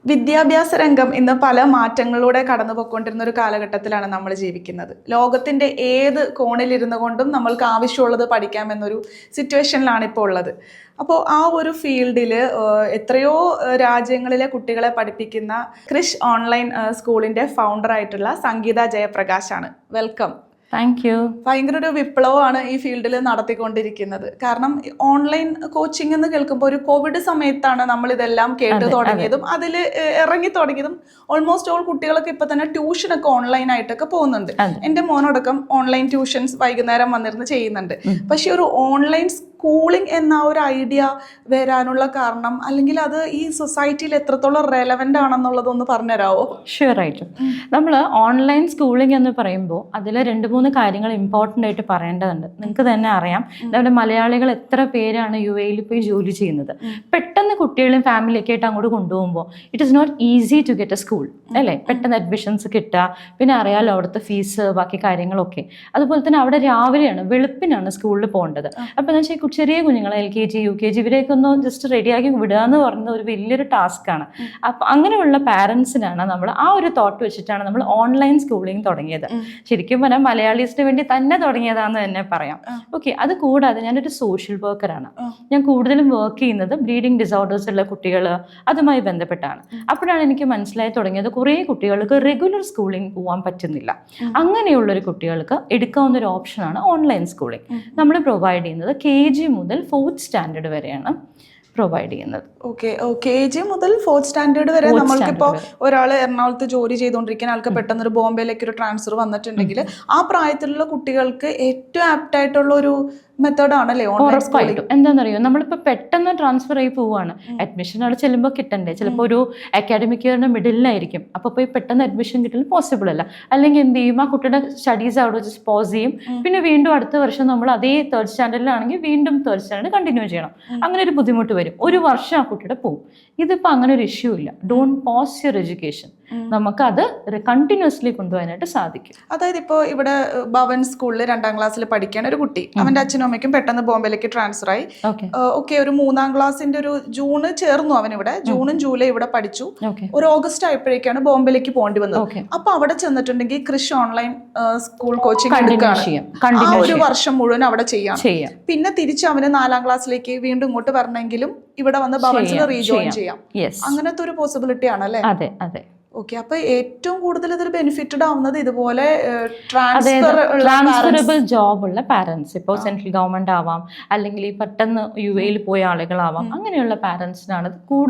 വിദ്യാഭ്യാസ രംഗം ഇന്ന് പല മാറ്റങ്ങളിലൂടെ കടന്നു പോയിക്കൊണ്ടിരുന്ന ഒരു കാലഘട്ടത്തിലാണ് നമ്മൾ ജീവിക്കുന്നത്. ലോകത്തിന്റെ ഏത് കോണിലിരുന്നു കൊണ്ടും നമ്മൾക്ക് ആവശ്യമുള്ളത് പഠിക്കാമെന്നൊരു സിറ്റുവേഷനിലാണ് ഇപ്പോൾ ഉള്ളത്. അപ്പോൾ ആ ഒരു ഫീൽഡിൽ എത്രയോ രാജ്യങ്ങളിലെ കുട്ടികളെ പഠിപ്പിക്കുന്ന ക്രിഷ് ഓൺലൈൻ സ്കൂളിന്റെ ഫൗണ്ടറായിട്ടുള്ള സംഗീത ജയപ്രകാശാണ്. വെൽക്കം. Thank you. ഭയങ്കര ഒരു വിപ്ലവമാണ് ഈ ഫീൽഡിൽ നടത്തിക്കൊണ്ടിരിക്കുന്നത്. കാരണം ഓൺലൈൻ കോച്ചിങ് എന്ന് കേൾക്കുമ്പോൾ ഒരു കോവിഡ് സമയത്താണ് നമ്മൾ ഇതെല്ലാം കേട്ട് തുടങ്ങിയതും അതിൽ ഇറങ്ങി തുടങ്ങിയതും. ഓൾമോസ്റ്റ് ഓൾ കുട്ടികളൊക്കെ ഇപ്പൊ തന്നെ ട്യൂഷനൊക്കെ ഓൺലൈൻ ആയിട്ടൊക്കെ പോകുന്നുണ്ട്. എൻ്റെ മോനടക്കം ഓൺലൈൻ ട്യൂഷൻസ് വൈകുന്നേരം വന്നിരുന്ന് ചെയ്യുന്നുണ്ട്. പക്ഷെ ഒരു ഓൺലൈൻ സ്കൂളിംഗ് എന്ന ഒരു ഐഡിയ വരാനുള്ള കാരണം, അല്ലെങ്കിൽ അത് ഈ സൊസൈറ്റിയിൽ എത്രത്തോളം റെലവൻ്റ് ആണെന്നുള്ളതൊന്ന് പറഞ്ഞുതരാമോ? ഷുവറായിട്ടും. നമ്മൾ ഓൺലൈൻ സ്കൂളിംഗ് എന്ന് പറയുമ്പോൾ അതിൽ 2-3 കാര്യങ്ങൾ ഇമ്പോർട്ടൻ്റ് ആയിട്ട് പറയേണ്ടതുണ്ട്. നിങ്ങൾക്ക് തന്നെ അറിയാം, നമ്മുടെ മലയാളികൾ എത്ര പേരാണ് UAE പോയി ജോലി ചെയ്യുന്നത്. പെട്ടെന്ന് കുട്ടികളും ഫാമിലിയൊക്കെ ആയിട്ട് അങ്ങോട്ട് കൊണ്ടുപോകുമ്പോൾ it is not easy to get a school, അല്ലേ? പെട്ടെന്ന് അഡ്മിഷൻസ് കിട്ടുക, പിന്നെ അറിയാലോ അവിടുത്തെ ഫീസ്, ബാക്കി കാര്യങ്ങളൊക്കെ. അതുപോലെ തന്നെ അവിടെ രാവിലെയാണ്, വെളുപ്പിനാണ് സ്കൂളിൽ പോകേണ്ടത്. അപ്പോൾ എന്ന് വെച്ചാൽ ചെറിയ കുഞ്ഞുങ്ങളെ LKG UKG ഇവരെയൊക്കെ ഒന്ന് ജസ്റ്റ് റെഡിയാക്കി വിടുക എന്ന് പറയുന്നത് ഒരു വലിയൊരു ടാസ്ക്കാണ്. അപ്പം അങ്ങനെയുള്ള പാരൻസിനാണ് നമ്മൾ ആ ഒരു തോട്ട് വെച്ചിട്ടാണ് നമ്മൾ ഓൺലൈൻ സ്കൂളിംഗ് തുടങ്ങിയത്. ശരിക്കും പറഞ്ഞാൽ മലയാളീസിന് വേണ്ടി തന്നെ തുടങ്ങിയതാണെന്ന് തന്നെ പറയാം. ഓക്കെ, അത് കൂടാതെ ഞാനൊരു സോഷ്യൽ വർക്കറാണ്. ഞാൻ കൂടുതലും വർക്ക് ചെയ്യുന്നത് ബ്ലീഡിങ് ഡിസോർഡേഴ്സ് ഉള്ള കുട്ടികൾ, അതുമായി ബന്ധപ്പെട്ടാണ്. അപ്പോഴാണ് എനിക്ക് മനസ്സിലായി തുടങ്ങിയത് കുറേ കുട്ടികൾക്ക് റെഗുലർ സ്കൂളിംഗ് പോകാൻ പറ്റുന്നില്ല. അങ്ങനെയുള്ളൊരു കുട്ടികൾക്ക് എടുക്കാവുന്ന ഒരു ഓപ്ഷനാണ് ഓൺലൈൻ സ്കൂളിംഗ്. നമ്മൾ പ്രൊവൈഡ് ചെയ്യുന്നത് KG മുതൽ 4th സ്റ്റാൻഡേർഡ് വരെയാണ് പ്രൊവൈഡ് ചെയ്യുന്നത്. ഓക്കെ, KG മുതൽ 4th സ്റ്റാൻഡേർഡ് വരെ. നമ്മൾക്കിപ്പോ ഒരാൾ എറണാകുളത്ത് ജോലി ചെയ്തുകൊണ്ടിരിക്കുന്ന ആൾക്ക് പെട്ടെന്ന് ഒരു ബോംബെയിലേക്ക് ഒരു ട്രാൻസ്ഫർ വന്നിട്ടുണ്ടെങ്കിൽ ആ പ്രായത്തിലുള്ള കുട്ടികൾക്ക് ഏറ്റവും ആപ്റ്റ് ആയിട്ടുള്ള ഒരു മെത്തേഡ് ആണല്ലേ ഓൺലൈൻ സ്കൂളിംഗ്? എന്താണെന്നറിയോ, നമ്മളിപ്പോൾ പെട്ടെന്ന് ട്രാൻസ്ഫർ ആയി പോവുകയാണ്. അഡ്മിഷൻ അവിടെ ചെല്ലുമ്പോൾ കിട്ടണ്ടേ? ചിലപ്പോൾ ഒരു അക്കാഡമിക് ഇയറിന്റെ മിഡിലായിരിക്കും. അപ്പോൾ പോയി പെട്ടെന്ന് അഡ്മിഷൻ കിട്ടൽ പോസിബിൾ അല്ല. അല്ലെങ്കിൽ എന്ത് ചെയ്യും, ആ കുട്ടിയുടെ സ്റ്റഡീസ് അവിടെ വെച്ച് പോസ് ചെയ്യും. പിന്നെ വീണ്ടും അടുത്ത വർഷം നമ്മൾ അതേ 3rd സ്റ്റാൻഡേർഡിലാണെങ്കിൽ വീണ്ടും 3rd സ്റ്റാൻഡേർഡ് കണ്ടിന്യൂ ചെയ്യണം. അങ്ങനെ ഒരു ബുദ്ധിമുട്ട് വരും. ഒരു വർഷം ആ കുട്ടിയുടെ പോകും. ഇതിപ്പോൾ അങ്ങനെ ഒരു ഇഷ്യൂ ഇല്ല. Don't pause your education. നമുക്ക് അത് കണ്ടിന്യൂസ്ലി കൊണ്ടുപോകാനായിട്ട് സാധിക്കും. അതായത് ഇപ്പോൾ ഇവിടെ ഭവൻ സ്കൂളിൽ 2ാം ക്ലാസ്സിൽ പഠിക്കാൻ ഒരു കുട്ടി, അവന്റെ അച്ഛനും അമ്മയ്ക്കും പെട്ടെന്ന് ബോംബെയിലേക്ക് ട്രാൻസ്ഫർ ആയി. ഓക്കെ, ഒരു 3ാം ക്ലാസ്സിന്റെ ഒരു ജൂണ് ചേർന്നു അവൻ ഇവിടെ. ജൂണും ജൂലൈ ഇവിടെ പഠിച്ചു. ഒരു ഓഗസ്റ്റ് ആയപ്പോഴേക്കാണ് ബോംബെയിലേക്ക് പോകേണ്ടി വന്നത്. അപ്പൊ അവിടെ ചെന്നിട്ടുണ്ടെങ്കിൽ ക്രിഷ് ഓൺലൈൻ സ്കൂൾ കോച്ചിങ് എടുക്കുകയാണ്. ആ ഒരു വർഷം മുഴുവൻ അവിടെ ചെയ്യാം. പിന്നെ തിരിച്ച് അവന് 4ാം ക്ലാസ്സിലേക്ക് വീണ്ടും ഇങ്ങോട്ട് വരണമെങ്കിലും ഇവിടെ വന്ന് ഭവൻസിൽ റീജോയിൻ ചെയ്യാം. അങ്ങനത്തെ ഒരു പോസിബിലിറ്റി ആണല്ലേ? അതെ അതെ. ഓക്കെ, അപ്പൊ ഏറ്റവും കൂടുതൽ ഇതിൽ ബെനിഫിറ്റഡ് ആവുന്നത് ഇതുപോലെ ട്രാൻസ്ഫറബിൾ ജോബ് ഉള്ള പാരന്റ്സ്. ഇപ്പോൾ സെൻട്രൽ ഗവൺമെന്റ് ആവാം, അല്ലെങ്കിൽ ഈ പെട്ടെന്ന് UAE പോയ ആളുകളാവാം. അങ്ങനെയുള്ള പാരന്റ്സിനാണ് കൂടുതൽ